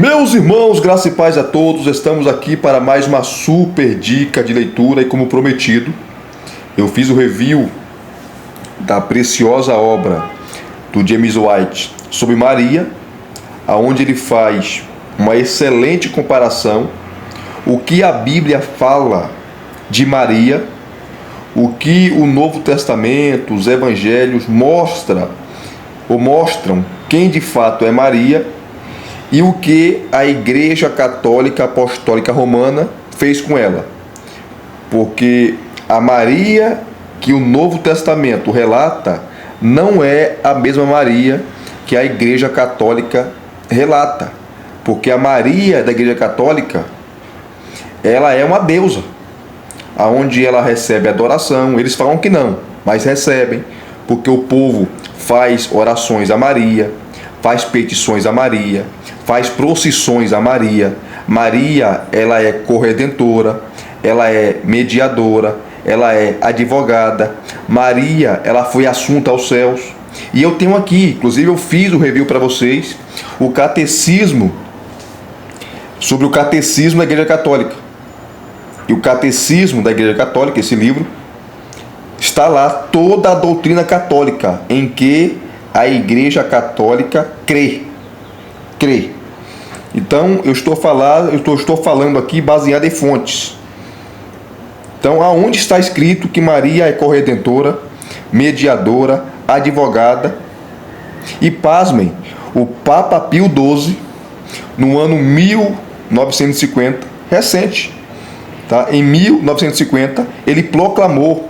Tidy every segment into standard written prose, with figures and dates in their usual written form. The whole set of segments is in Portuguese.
Meus irmãos, graça e paz a todos, estamos aqui para mais uma super dica de leitura e como prometido, eu fiz o review da preciosa obra do James White sobre Maria, aonde ele faz uma excelente comparação, o que a Bíblia fala de Maria, o que o Novo Testamento, os Evangelhos mostram quem de fato é Maria e o que a Igreja Católica Apostólica Romana fez com ela. Porque a Maria que o Novo Testamento relata não é a mesma Maria que a Igreja Católica relata. Porque a Maria da Igreja Católica, ela é uma deusa, aonde ela recebe adoração. Eles falam que não, mas recebem, porque o povo faz orações a Maria, faz petições a Maria, faz procissões a Maria. Maria, ela é corredentora, ela é mediadora, ela é advogada. Maria, ela foi assunta aos céus. E eu tenho aqui, inclusive eu fiz o review para vocês, o catecismo, sobre o catecismo da Igreja Católica. E o catecismo da Igreja Católica, esse livro, está lá toda a doutrina católica em que a Igreja Católica crê. Então, eu estou falando aqui baseado em fontes. Então, aonde está escrito que Maria é corredentora, mediadora, advogada? E pasmem, o Papa Pio XII, no ano 1950, recente, tá? Em 1950, ele proclamou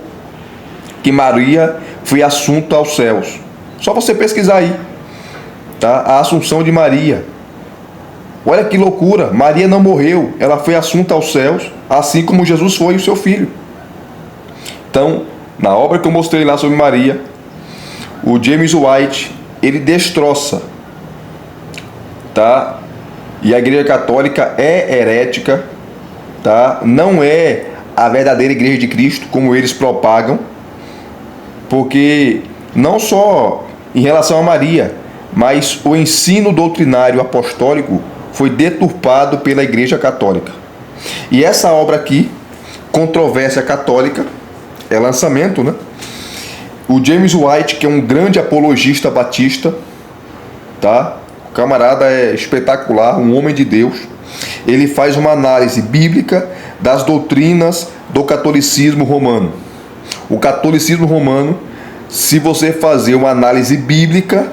que Maria foi assunta aos céus. Só você pesquisar aí, tá? A Assunção de Maria. Olha que loucura, Maria não morreu, ela foi assunta aos céus, assim como Jesus foi o seu filho. Então, na obra que eu mostrei lá sobre Maria, o James White, ele destroça, tá? E a Igreja Católica é herética, tá? Não é a verdadeira Igreja de Cristo, como eles propagam, porque não só em relação a Maria, mas o ensino doutrinário apostólico foi deturpado pela Igreja Católica. E essa obra aqui, Controvérsia Católica, é lançamento, né? O James White, que é um grande apologista batista, tá? O camarada é espetacular, um homem de Deus. Ele faz uma análise bíblica das doutrinas do catolicismo romano. O catolicismo romano, se você fazer uma análise bíblica,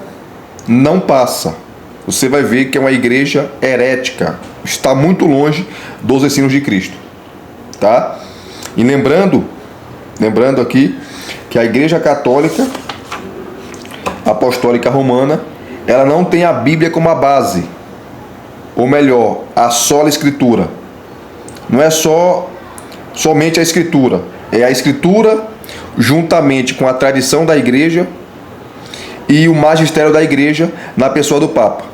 não passa. Você vai ver que é uma igreja herética, está muito longe dos ensinos de Cristo, tá? E lembrando aqui que a Igreja Católica Apostólica Romana, ela não tem a Bíblia como a base, ou melhor, a sola Escritura. Não é somente a Escritura, é a Escritura juntamente com a tradição da Igreja e o magistério da Igreja na pessoa do Papa.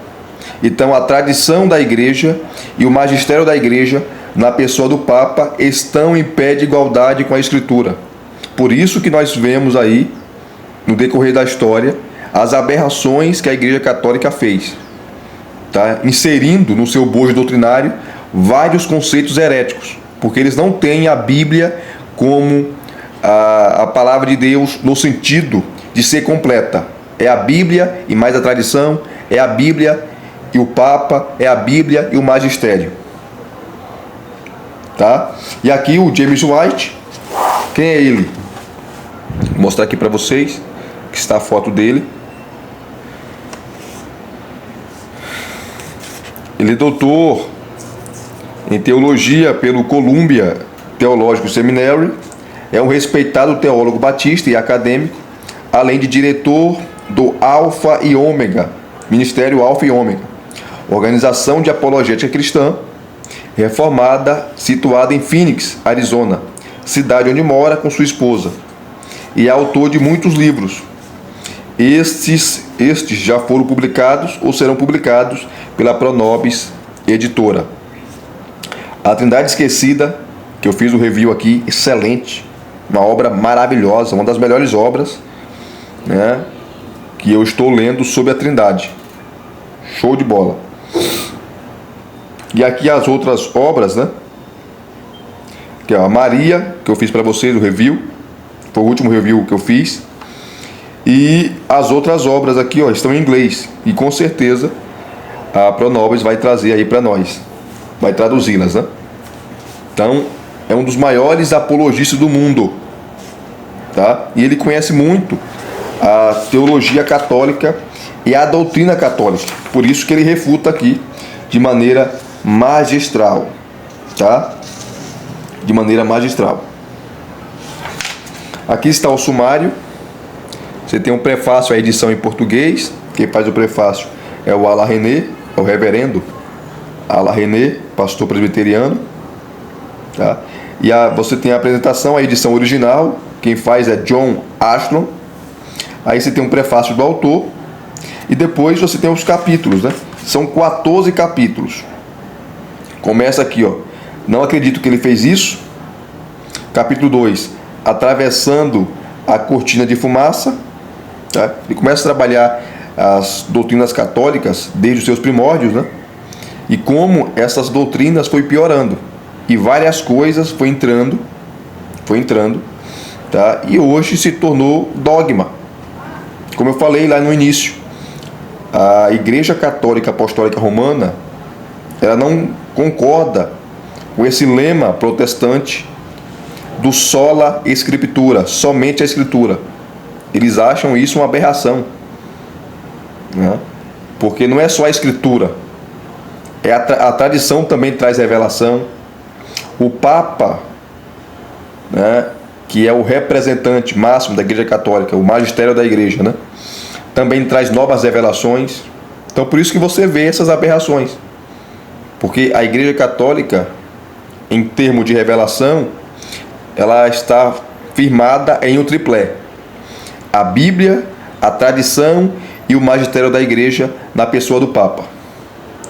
Então, a tradição da Igreja e o magistério da Igreja na pessoa do Papa estão em pé de igualdade com a Escritura. Por isso que nós vemos aí, no decorrer da história, as aberrações que a Igreja Católica fez, tá? Inserindo no seu bojo doutrinário vários conceitos heréticos, porque eles não têm a Bíblia como a palavra de Deus no sentido de ser completa. É a Bíblia e mais a tradição, é a Bíblia e o Papa, é a Bíblia e o magistério, tá? E aqui o James White, quem é ele? Vou mostrar aqui para vocês, que está a foto dele. Ele é doutor em teologia pelo Columbia Theological Seminary, é um respeitado teólogo batista e acadêmico, além de diretor do Alfa e Ômega, Ministério Alfa e Ômega, organização de apologética cristã, reformada, situada em Phoenix, Arizona, cidade onde mora com sua esposa, e é autor de muitos livros. Estes já foram publicados ou serão publicados pela Pronobis Editora. A Trindade Esquecida, que eu fiz o review aqui, excelente, uma obra maravilhosa, uma das melhores obras, né, que eu estou lendo sobre a Trindade. Show de bola. E aqui as outras obras, né? Que é a Maria, que eu fiz para vocês, o review. Foi o último review que eu fiz. E as outras obras aqui, ó, estão em inglês. E com certeza a Pronobis vai trazer aí para nós. Vai traduzi-las, né? Então, é um dos maiores apologistas do mundo. Tá? E ele conhece muito a teologia católica e a doutrina católica. Por isso que ele refuta aqui de maneira magistral. Tá? De maneira magistral. Aqui está o sumário. Você tem um prefácio, a edição em português. Quem faz o prefácio é o Alain René, é o reverendo Alain René, pastor presbiteriano. Tá? E você tem a apresentação, a edição original. Quem faz é John Ashton. Aí você tem um prefácio do autor. E depois você tem os capítulos, né? São 14 capítulos. Começa aqui, ó. Não acredito que ele fez isso. Capítulo 2. Atravessando a cortina de fumaça. Tá? Ele começa a trabalhar as doutrinas católicas desde os seus primórdios, né? E como essas doutrinas foi piorando. E várias coisas foi entrando. Tá? E hoje se tornou dogma. Como eu falei lá no início, a Igreja Católica Apostólica Romana, ela não concorda com esse lema protestante do sola escritura, somente a escritura. Eles acham isso uma aberração, né? Porque não é só a escritura, a tradição também traz revelação. O Papa, né, que é o representante máximo da Igreja Católica, o magistério da Igreja, né, também traz novas revelações. Então por isso que você vê essas aberrações, porque a Igreja Católica, em termos de revelação, ela está firmada em um triplé: a Bíblia, a tradição e o magistério da Igreja na pessoa do Papa.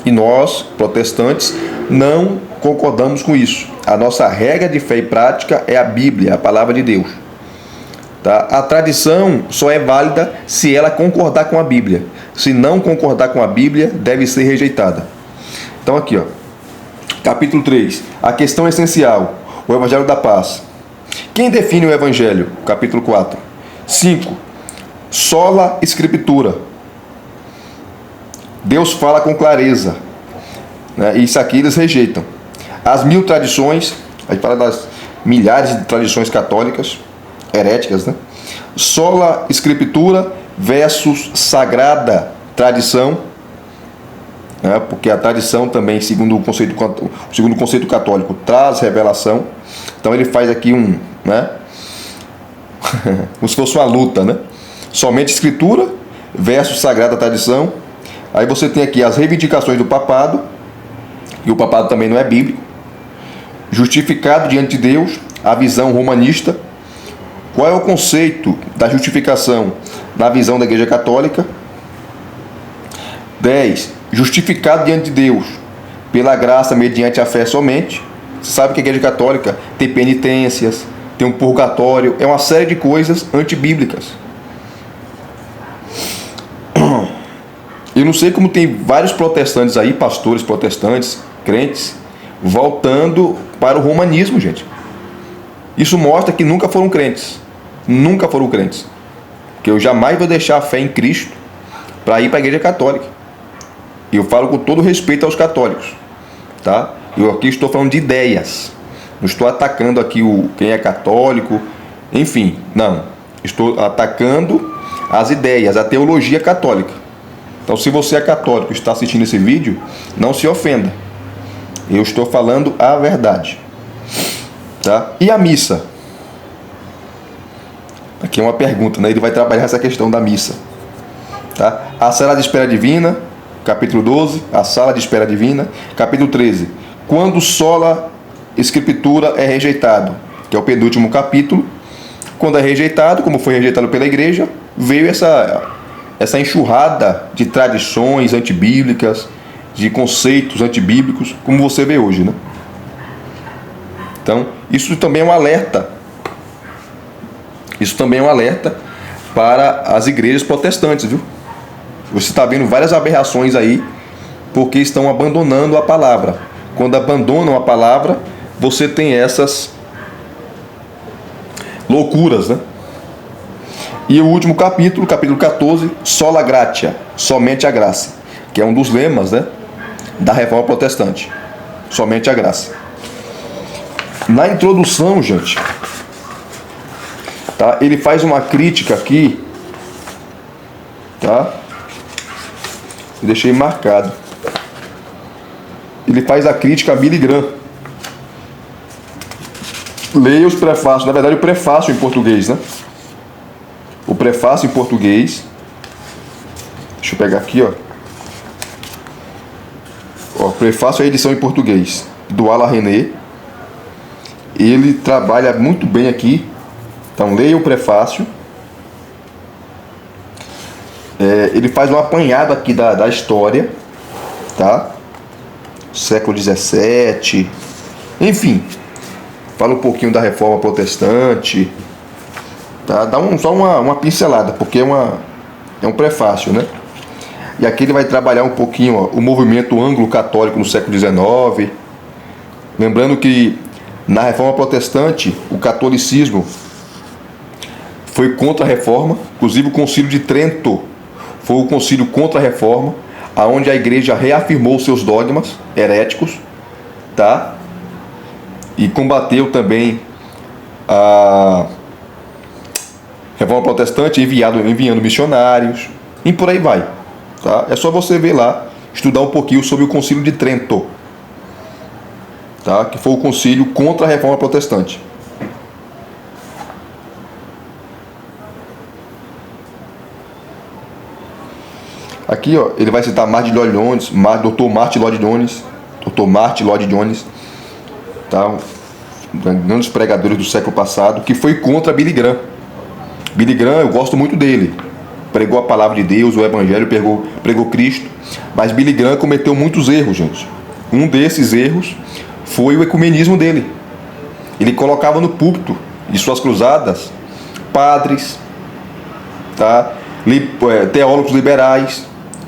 E nós, protestantes, não concordamos com isso. A nossa regra de fé e prática é a Bíblia, a palavra de Deus. Tá? A tradição só é válida se ela concordar com a Bíblia. Se não concordar com a Bíblia, deve ser rejeitada. Então aqui, ó, capítulo 3, a questão essencial, o Evangelho da Paz. Quem define o Evangelho? Capítulo 4. 5. Sola Escritura. Deus fala com clareza, né? Isso aqui eles rejeitam. As 1000 tradições, a gente fala das milhares de tradições católicas, heréticas, né? Sola Escritura versus sagrada tradição, né? Porque a tradição também, segundo o conceito católico, traz revelação. Então ele faz aqui né? Como se fosse uma luta, né? Somente Escritura versus sagrada tradição. Aí você tem aqui as reivindicações do papado, e o papado também não é bíblico. Justificado diante de Deus, a visão romanista. Qual é o conceito da justificação na visão da Igreja Católica? 10. Justificado diante de Deus pela graça mediante a fé somente. Você sabe que a Igreja Católica tem penitências, tem um purgatório, é uma série de coisas antibíblicas. Eu não sei como tem vários protestantes aí, pastores protestantes, crentes, voltando para o romanismo, gente. Isso mostra que nunca foram crentes. Nunca foram crentes. Porque eu jamais vou deixar a fé em Cristo para ir para a Igreja Católica. E eu falo com todo respeito aos católicos. Tá? Eu aqui estou falando de ideias. Não estou atacando aqui quem é católico. Enfim, não. Estou atacando as ideias, a teologia católica. Então, se você é católico e está assistindo esse vídeo, não se ofenda. Eu estou falando a verdade. Tá? E a missa? Aqui é uma pergunta, né? Ele vai trabalhar essa questão da missa. Tá? A sala de espera divina, capítulo 12, a sala de espera divina. Capítulo 13, quando sola escritura é rejeitado, que é o penúltimo capítulo. Quando é rejeitado, como foi rejeitado pela igreja, veio essa enxurrada de tradições antibíblicas, de conceitos antibíblicos, como você vê hoje, né? Então, isso também é um alerta. Isso também é um alerta para as igrejas protestantes, viu? Você está vendo várias aberrações aí, porque estão abandonando a palavra. quando abandonam a palavra, você tem essas loucuras, né? E o último capítulo, capítulo 14, sola gratia, somente a graça, que é um dos lemas, né, da Reforma Protestante. Somente a graça. Na introdução, gente, tá, ele faz uma crítica aqui, tá? Eu deixei marcado. Ele faz a crítica a Billy Graham. Leia os prefácios, na verdade o prefácio em português, né? O prefácio em português. Deixa eu pegar aqui, ó. Ó, prefácio é a edição em português do Alain René. Ele trabalha muito bem aqui. Então leia o prefácio. Ele faz um apanhado aqui da história, tá? Século XVII, enfim, fala um pouquinho da Reforma Protestante, tá? Dá só uma pincelada, porque é um prefácio, né? E aqui ele vai trabalhar um pouquinho, ó, o movimento anglo-católico no século XIX. Lembrando que na Reforma Protestante, o catolicismo foi contra a Reforma, inclusive o Concílio de Trento foi o concílio contra a Reforma, aonde a igreja reafirmou seus dogmas heréticos, tá? E combateu também a Reforma Protestante, enviando missionários, e por aí vai, tá? É só você ver lá, estudar um pouquinho sobre o Concílio de Trento, tá? Que foi o concílio contra a Reforma Protestante. Aqui, ó, ele vai citar Martin Lloyd Jones, Dr. Martin Lloyd Jones, Dr. Martin Lloyd Jones, tá? Um grandes pregadores do século passado, que foi contra Billy Graham. Billy Graham, eu gosto muito dele. Pregou a palavra de Deus, o Evangelho, pregou Cristo. Mas Billy Graham cometeu muitos erros, gente. Um desses erros foi o ecumenismo dele. Ele colocava no púlpito de suas cruzadas padres, tá? Teólogos liberais,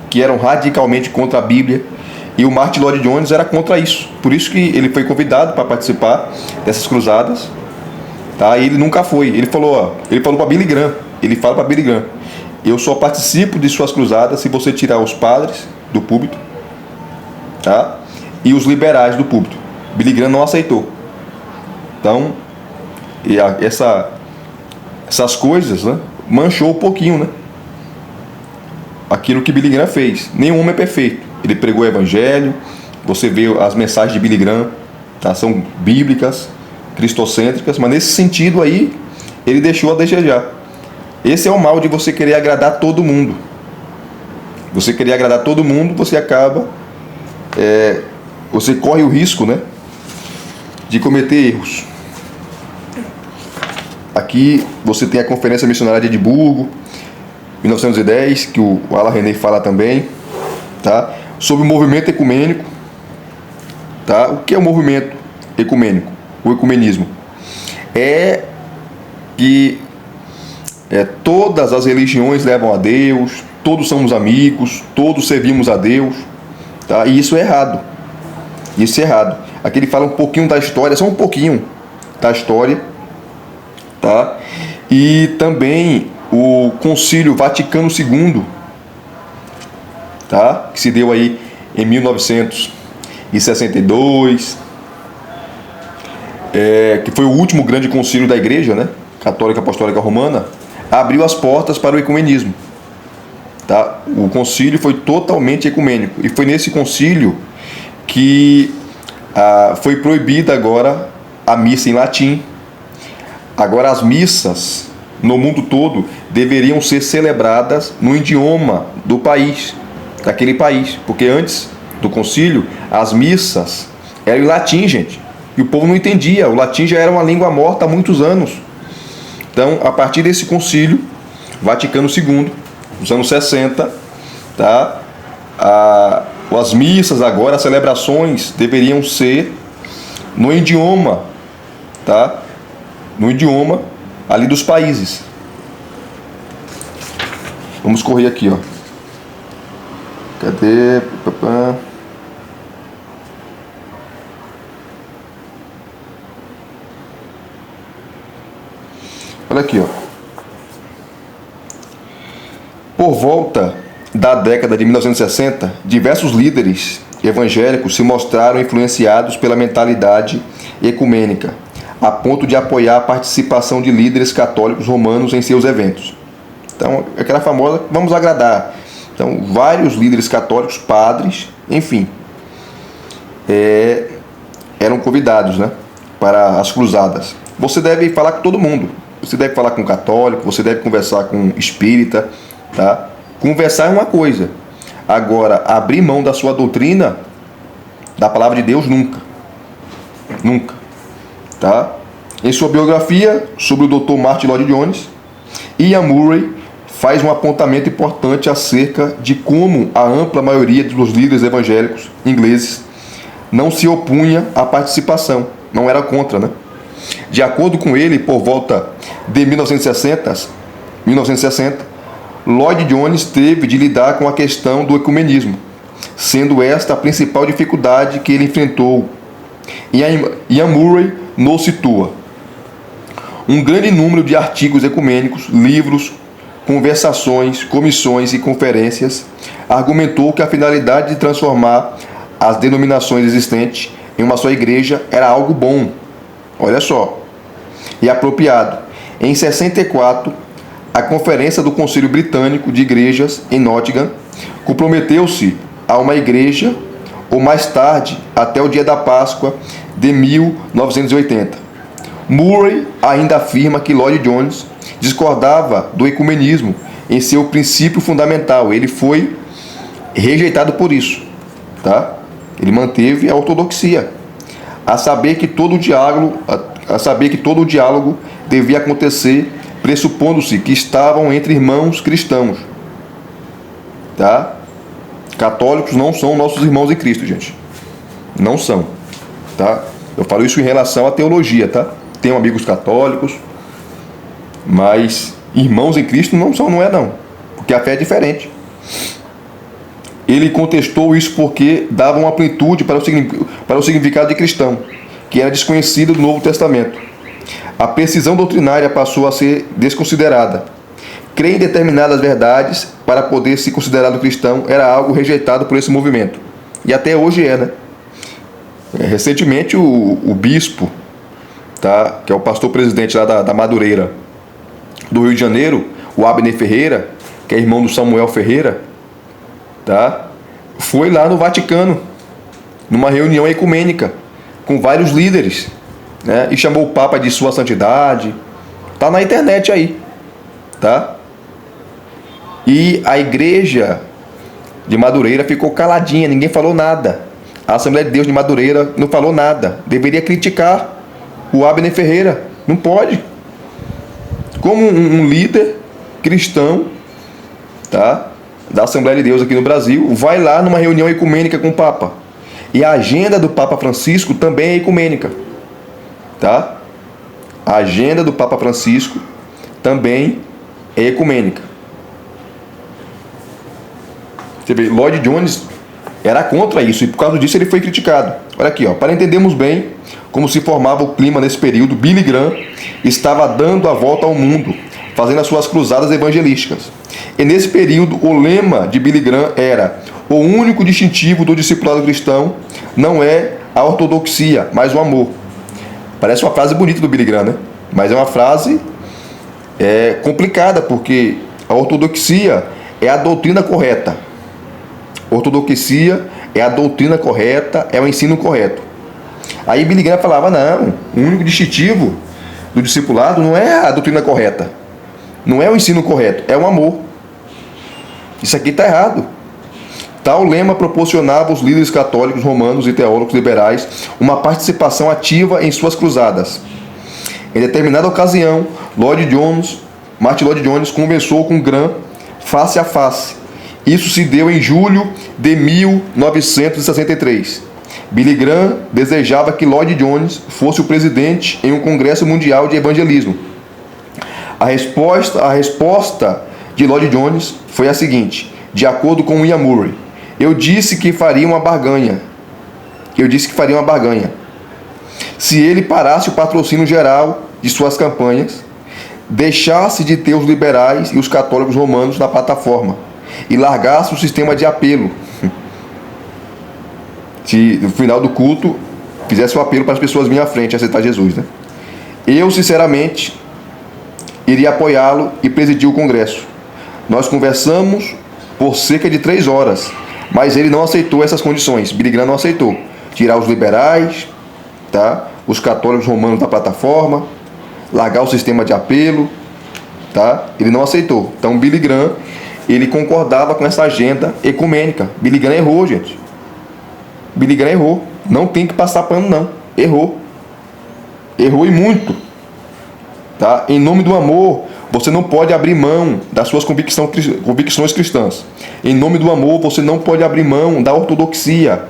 que eram radicalmente contra a Bíblia, e o Martin Lloyd Jones era contra isso. Por isso que ele foi convidado para participar dessas cruzadas, tá? E ele nunca foi. Ele falou para Billy Graham, ele fala para Billy Graham: eu só participo de suas cruzadas se você tirar os padres do púlpito, tá? E os liberais do púlpito. Billy Graham não aceitou. Então, essas coisas, né, manchou um pouquinho, né, aquilo que Billy Graham fez. Nenhum homem é perfeito. Ele pregou o Evangelho. Você vê as mensagens de Billy Graham, tá? São bíblicas, cristocêntricas, mas nesse sentido aí, ele deixou a desejar. Esse é o mal de você querer agradar todo mundo. Você querer agradar todo mundo, você acaba... você corre o risco, né, de cometer erros. Aqui você tem a Conferência Missionária de Edimburgo, 1910, que o Alain René fala também, tá? Sobre o movimento ecumênico, tá? O que é o movimento ecumênico? O ecumenismo é que todas as religiões levam a Deus, todos somos amigos, todos servimos a Deus, tá? E isso é errado. Isso é errado. Aqui ele fala um pouquinho da história, só um pouquinho da história, tá? E também o Concílio Vaticano II, tá? Que se deu aí em 1962, que foi o último grande concílio da Igreja, né, Católica Apostólica Romana, abriu as portas para o ecumenismo, tá? O concílio foi totalmente ecumênico, e foi nesse concílio que foi proibida agora a missa em latim. Agora as missas no mundo todo deveriam ser celebradas no idioma do país, daquele país, porque antes do concílio as missas eram em latim, gente, e o povo não entendia. O latim já era uma língua morta há muitos anos. Então, a partir desse concílio Vaticano II, nos anos 60, tá? As missas agora, as celebrações deveriam ser no idioma, tá? No idioma ali dos países. Vamos correr aqui, ó. Cadê? Olha aqui, ó. Por volta da década de 1960, diversos líderes evangélicos se mostraram influenciados pela mentalidade ecumênica, a ponto de apoiar a participação de líderes católicos romanos em seus eventos. Então, aquela famosa, vamos agradar. Então, vários líderes católicos, padres, enfim, eram convidados, né, para as cruzadas. Você deve falar com todo mundo. Você deve falar com católico, você deve conversar com espírita, tá? Conversar é uma coisa. Agora, abrir mão da sua doutrina, da palavra de Deus, nunca. Nunca. Tá? Em sua biografia sobre o Dr. Martyn Lloyd-Jones, Ian Murray faz um apontamento importante acerca de como a ampla maioria dos líderes evangélicos ingleses não se opunha à participação, não era contra, né? De acordo com ele, por volta de 1960, Lloyd-Jones teve de lidar com a questão do ecumenismo, sendo esta a principal dificuldade que ele enfrentou. Ian Murray nos situa. Um grande número de artigos ecumênicos, livros, conversações, comissões e conferências argumentou que a finalidade de transformar as denominações existentes em uma só igreja era algo bom, olha só, e apropriado. Em 64, a Conferência do Conselho Britânico de Igrejas em Nottingham comprometeu-se a uma igreja, ou mais tarde, até o dia da Páscoa de 1980. Murray ainda afirma que Lloyd-Jones discordava do ecumenismo em seu princípio fundamental. Ele foi rejeitado por isso, tá? Ele manteve a ortodoxia, a saber que todo o diálogo devia acontecer pressupondo-se que estavam entre irmãos cristãos, tá? Católicos não são nossos irmãos em Cristo, gente. Não são, tá? Eu falo isso em relação à teologia, tá? Tenho amigos católicos, mas irmãos em Cristo não são, não é não, porque a fé é diferente. Ele contestou isso porque dava uma amplitude para o significado de cristão, que era desconhecido do Novo Testamento. A precisão doutrinária passou a ser desconsiderada. Crer em determinadas verdades para poder se considerado cristão era algo rejeitado por esse movimento. E até hoje é, né? Recentemente o bispo, tá, que é o pastor presidente lá da Madureira, do Rio de Janeiro, o Abner Ferreira, que é irmão do Samuel Ferreira, tá, foi lá no Vaticano, numa reunião ecumênica, com vários líderes, né, e chamou o Papa de Sua Santidade. Tá na internet aí, tá? E a igreja de Madureira ficou caladinha, ninguém falou nada. A Assembleia de Deus de Madureira não falou nada. Deveria criticar o Abner Ferreira. Não pode. Como um líder cristão, tá, da Assembleia de Deus aqui no Brasil, vai lá numa reunião ecumênica com o Papa. E a agenda do Papa Francisco também é ecumênica, tá? A agenda do Papa Francisco também é ecumênica. Você vê, Lloyd-Jones era contra isso e por causa disso ele foi criticado. Olha aqui, ó, para entendermos bem como se formava o clima nesse período, Billy Graham estava dando a volta ao mundo, fazendo as suas cruzadas evangelísticas. E nesse período o lema de Billy Graham era: o único distintivo do discipulado cristão não é a ortodoxia, mas o amor. Parece uma frase bonita do Billy Graham, né? Mas é uma frase complicada, porque a ortodoxia é a doutrina correta. Ortodoxia é a doutrina correta, é o ensino correto. Aí Billy Graham falava: não, o único distintivo do discipulado não é a doutrina correta, não é o ensino correto, é o amor. Isso aqui está errado. Tal lema proporcionava aos líderes católicos romanos e teólogos liberais uma participação ativa em suas cruzadas. Em determinada ocasião, Martyn Lloyd-Jones conversou com Graham face a face. Isso se deu em julho de 1963. Billy Graham desejava que Lloyd-Jones fosse o presidente em um congresso mundial de evangelismo. A resposta de Lloyd-Jones foi a seguinte, de acordo com Ian Murray: eu disse que faria uma barganha. Se ele parasse o patrocínio geral de suas campanhas, deixasse de ter os liberais e os católicos romanos na plataforma e largasse o sistema de apelo. Se no final do culto fizesse o apelo para as pessoas virem à frente e aceitar Jesus, né? Eu, sinceramente, iria apoiá-lo e presidir o congresso. Nós conversamos por cerca de 3 horas, mas ele não aceitou essas condições. Billy Graham não aceitou tirar os liberais, tá? Os católicos romanos da plataforma, largar o sistema de apelo, tá? Ele não aceitou. Então Billy Graham, ele concordava com essa agenda ecumênica. Billy Graham errou, gente. Billy Graham errou. Não tem que passar pano, não. Errou. Errou e muito. Tá? Em nome do amor, você não pode abrir mão das suas convicções cristãs. Em nome do amor, você não pode abrir mão da ortodoxia,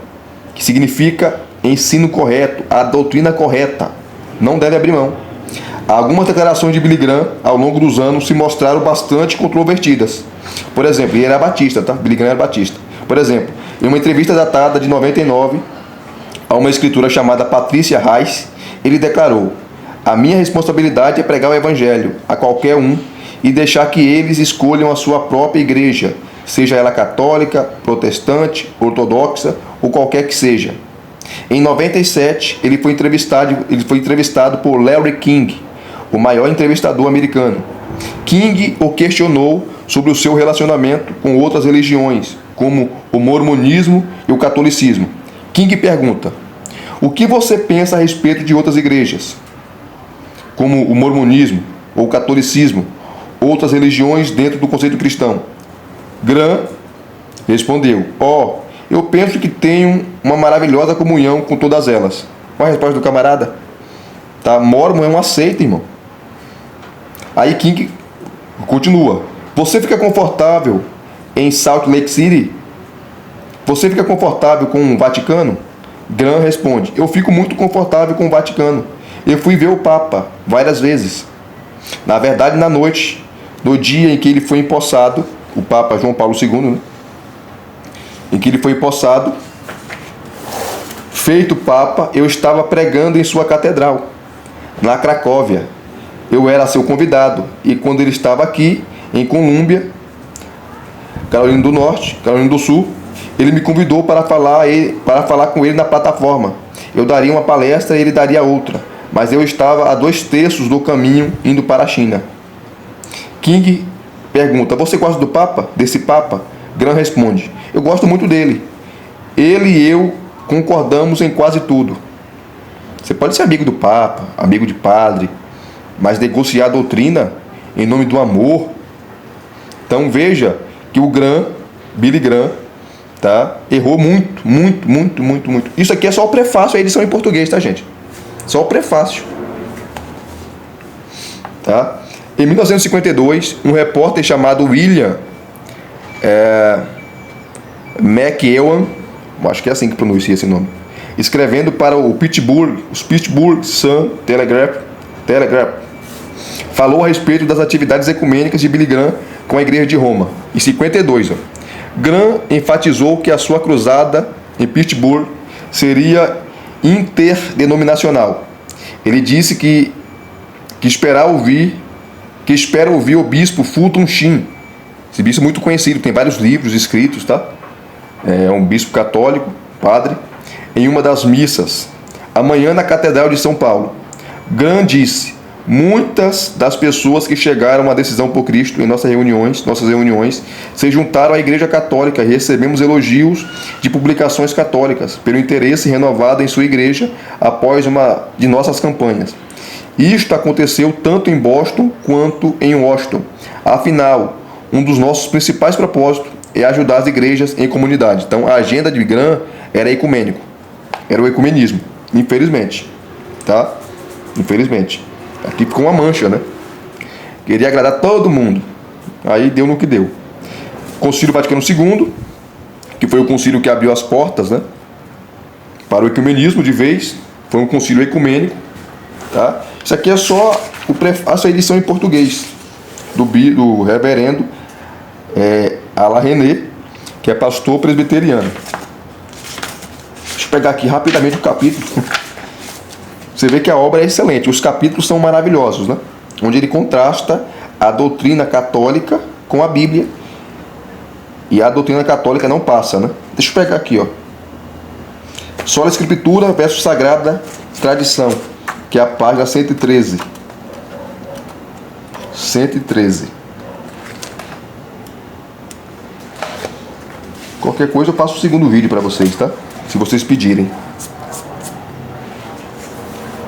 que significa ensino correto, a doutrina correta. Não deve abrir mão. Algumas declarações de Billy Graham, ao longo dos anos, se mostraram bastante controvertidas. Por exemplo, ele era batista, tá? Billy Graham era batista. Por exemplo, em uma entrevista datada de 99, a uma escritora chamada Patricia Rice, ele declarou: a minha responsabilidade é pregar o evangelho a qualquer um e deixar que eles escolham a sua própria igreja, seja ela católica, protestante, ortodoxa ou qualquer que seja. Em 97, ele foi entrevistado por Larry King, o maior entrevistador americano. King o questionou sobre o seu relacionamento com outras religiões, como o mormonismo e o catolicismo. King pergunta: o que você pensa a respeito de outras igrejas, como o mormonismo ou o catolicismo, outras religiões dentro do conceito cristão? Graham respondeu: eu penso que tenho uma maravilhosa comunhão com todas elas. Qual a resposta do camarada? Tá? Mormon é uma seita, irmão. Aí King continua: você fica confortável em Salt Lake City? Você fica confortável com o Vaticano? Graham responde: eu fico muito confortável com o Vaticano. Eu fui ver o Papa várias vezes. Na verdade, na noite do dia em que ele foi empossado, o Papa João Paulo II, né? Em que ele foi empossado, feito Papa, eu estava pregando em sua catedral, na Cracóvia. Eu era seu convidado, e quando ele estava aqui, em Colômbia, Carolina do Norte, Carolina do Sul, ele me convidou para falar com ele na plataforma. Eu daria uma palestra e ele daria outra, mas eu estava a 2/3 do caminho indo para a China. King pergunta: você gosta do Papa? Desse Papa? Graham responde: eu gosto muito dele. Ele e eu concordamos em quase tudo. Você pode ser amigo do Papa, amigo de padre, mas negociar a doutrina em nome do amor. Então veja que o Billy Graham, tá, errou muito. Isso aqui é só o prefácio, a edição em português, tá, gente? Só o prefácio. Tá? Em 1952, um repórter chamado William McEwan, acho que é assim que pronuncia esse nome, escrevendo para os Pittsburgh Sun Telegraph, falou a respeito das atividades ecumênicas de Billy Graham com a Igreja de Roma. Em 52, Graham enfatizou que a sua cruzada em Pittsburgh seria interdenominacional. Ele disse que espera ouvir o bispo Fulton Sheen. Esse bispo é muito conhecido, tem vários livros escritos, tá? É um bispo católico, padre, em uma das missas, amanhã na Catedral de São Paulo. Graham disse: muitas das pessoas que chegaram à decisão por Cristo em nossas reuniões, se juntaram à Igreja Católica e recebemos elogios de publicações católicas pelo interesse renovado em sua igreja após uma de nossas campanhas. Isto aconteceu tanto em Boston quanto em Washington. Afinal, um dos nossos principais propósitos é ajudar as igrejas em comunidade. Então, a agenda de Graham era ecumênico, era o ecumenismo, infelizmente, tá? Infelizmente. Aqui ficou uma mancha, né? Queria agradar todo mundo. Aí deu no que deu. Concílio Vaticano II, que foi o concílio que abriu as portas, né, para o ecumenismo de vez. Foi um concílio ecumênico, tá? Isso aqui é só o prefácio, a edição em português do reverendo Alain René, que é pastor presbiteriano. Deixa eu pegar aqui rapidamente o capítulo. Você vê que a obra é excelente, os capítulos são maravilhosos, né? onde ele contrasta a doutrina católica com a Bíblia. E a doutrina católica não passa, né? Deixa eu pegar aqui, ó. Sola Escritura versus Sagrada Tradição, que é a página 113. 113. Qualquer coisa eu faço o segundo vídeo para vocês, tá? Se vocês pedirem.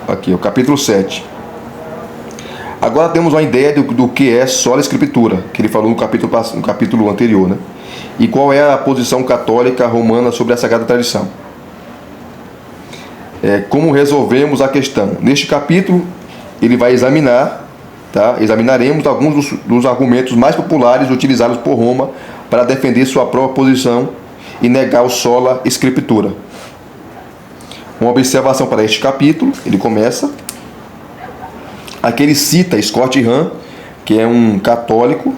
Aqui, o capítulo 7. Agora temos uma ideia do que é sola Escritura, que ele falou no capítulo anterior, né? E qual é a posição católica romana sobre a Sagrada Tradição. Como resolvemos a questão. Neste capítulo, ele vai examinar, tá? Examinaremos alguns dos argumentos mais populares utilizados por Roma para defender sua própria posição e negar o sola Escritura. Uma observação para este capítulo, ele começa. Aqui ele cita Scott Hahn, que é um católico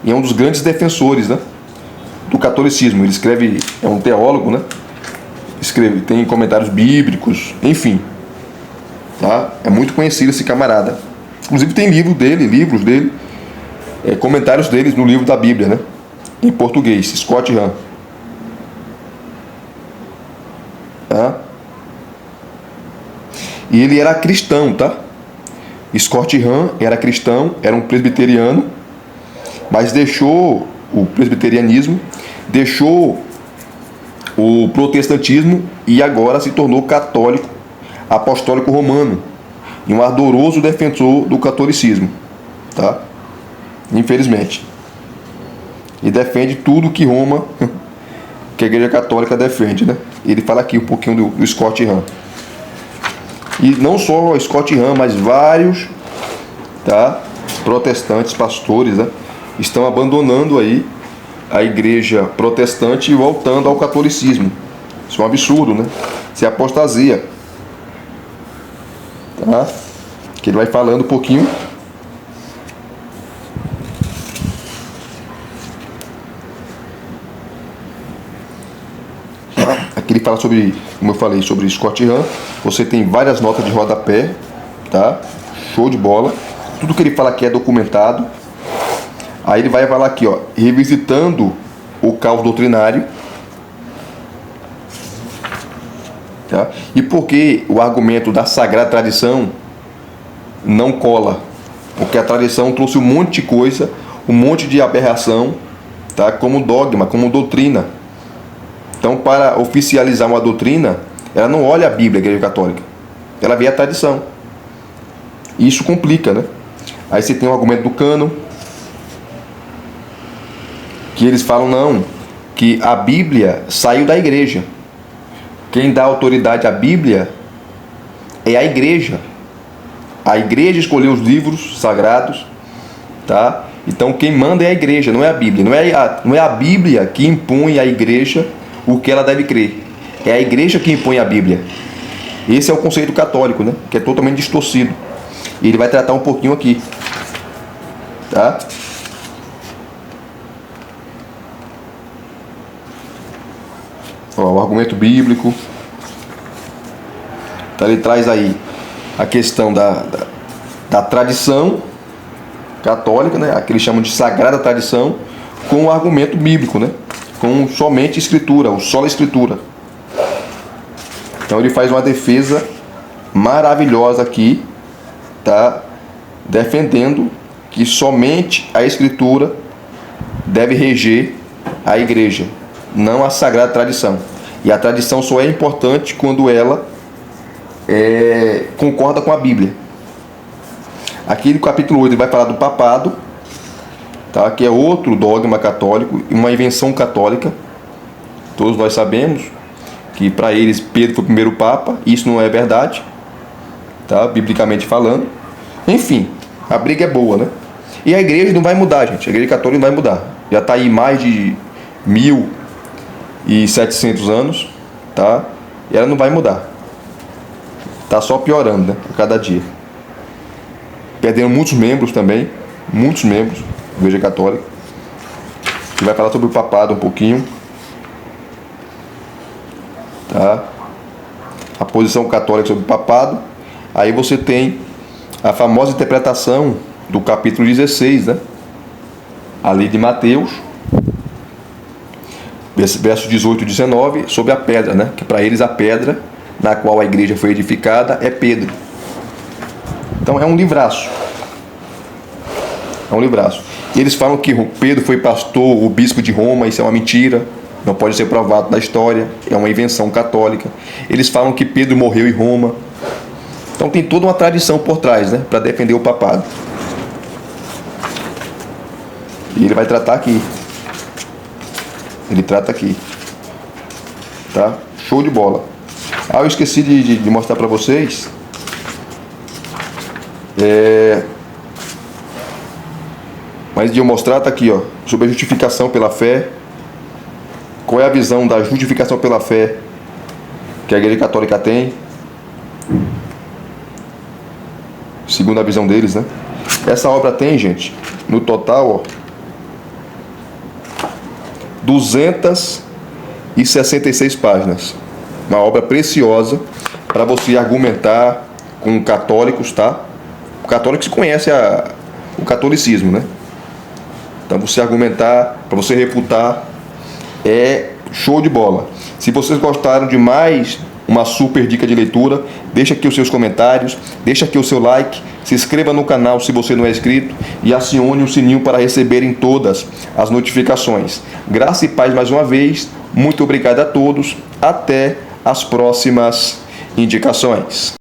e é um dos grandes defensores, né, do catolicismo. Ele escreve, é um teólogo, né? Escreve, tem comentários bíblicos, enfim, tá? É muito conhecido esse camarada. Inclusive tem livros dele, comentários deles no livro da Bíblia, né? Em português, Scott Hahn. Tá? E ele era cristão, tá? Scott Hahn era cristão, era um presbiteriano, mas deixou o presbiterianismo, deixou o protestantismo e agora se tornou católico apostólico romano e um ardoroso defensor do catolicismo, tá? Infelizmente. E defende tudo que Roma, que a Igreja Católica defende, né? Ele fala aqui um pouquinho do Scott Hahn. E não só Scott Hahn, mas vários, tá, protestantes, pastores, né, estão abandonando aí a igreja protestante e voltando ao catolicismo. Isso é um absurdo, né? Isso é apostasia. Tá? Que ele vai falando um pouquinho. Aqui ele fala sobre, como eu falei, sobre Scott Hahn. Você tem várias notas de rodapé, tá? Show de bola. Tudo que ele fala aqui é documentado. Aí ele vai falar aqui, ó, revisitando o caos doutrinário. Tá? E por que o argumento da Sagrada Tradição não cola? Porque a tradição trouxe um monte de coisa, um monte de aberração, tá? Como dogma, como doutrina. Então, para oficializar uma doutrina, ela não olha a Bíblia, a Igreja Católica. Ela vê a tradição. E isso complica, né? Aí você tem o argumento do cânon, que eles falam, não, que a Bíblia saiu da igreja. Quem dá autoridade à Bíblia é a igreja. A igreja escolheu os livros sagrados, tá? Então quem manda é a igreja, não é a Bíblia. Não é a Bíblia que impõe à igreja o que ela deve crer. É a igreja que impõe a Bíblia. Esse é o conceito católico, né? Que é totalmente distorcido. E ele vai tratar um pouquinho aqui, tá? Ó, o argumento bíblico. Então ele traz aí a questão da tradição católica, né? Que eles chamam de sagrada tradição, com o argumento bíblico, né? Com somente escritura, o sola escritura. Então ele faz uma defesa maravilhosa aqui, tá? Defendendo que somente a escritura deve reger a igreja, não a sagrada tradição. E a tradição só é importante quando ela concorda com a Bíblia. Aqui no capítulo 8 ele vai falar do papado, tá? Que é outro dogma católico, uma invenção católica. Todos nós sabemos que para eles Pedro foi o primeiro papa. Isso não é verdade, tá? Biblicamente falando. Enfim, a briga é boa, né? E a igreja não vai mudar, gente. A igreja católica não vai mudar. Já está aí mais de 1700 anos, tá? E ela não vai mudar. Tá só piorando, né? A cada dia. Perdendo muitos membros também. Muitos membros da igreja católica. A gente vai falar sobre o papado um pouquinho. Tá? A posição católica sobre o papado. Aí você tem a famosa interpretação do capítulo 16, né? Ali de Mateus, versos 18 e 19, sobre a pedra, né? Que para eles a pedra na qual a igreja foi edificada é Pedro. Então é um livraço. É um livraço. E eles falam que Pedro foi pastor, o bispo de Roma, isso é uma mentira, não pode ser provado na história, é uma invenção católica. Eles falam que Pedro morreu em Roma. Então tem toda uma tradição por trás, né, para defender o papado. E ele vai tratar aqui. Ele trata aqui. Tá? Show de bola. Ah, eu esqueci de mostrar para vocês. Mas de eu mostrar, tá aqui, ó, sobre a justificação pela fé. Qual é a visão da justificação pela fé que a Igreja Católica tem, segundo a visão deles, né? Essa obra tem, gente, no total, ó, 266 páginas. Uma obra preciosa para você argumentar com católicos, tá? Católicos que conhecem o catolicismo, né? Então você argumentar, para você refutar, é show de bola. Se vocês gostaram de mais uma super dica de leitura, deixa aqui os seus comentários, deixa aqui o seu like, se inscreva no canal se você não é inscrito e acione o sininho para receberem todas as notificações. Graça e paz mais uma vez, muito obrigado a todos, até as próximas indicações.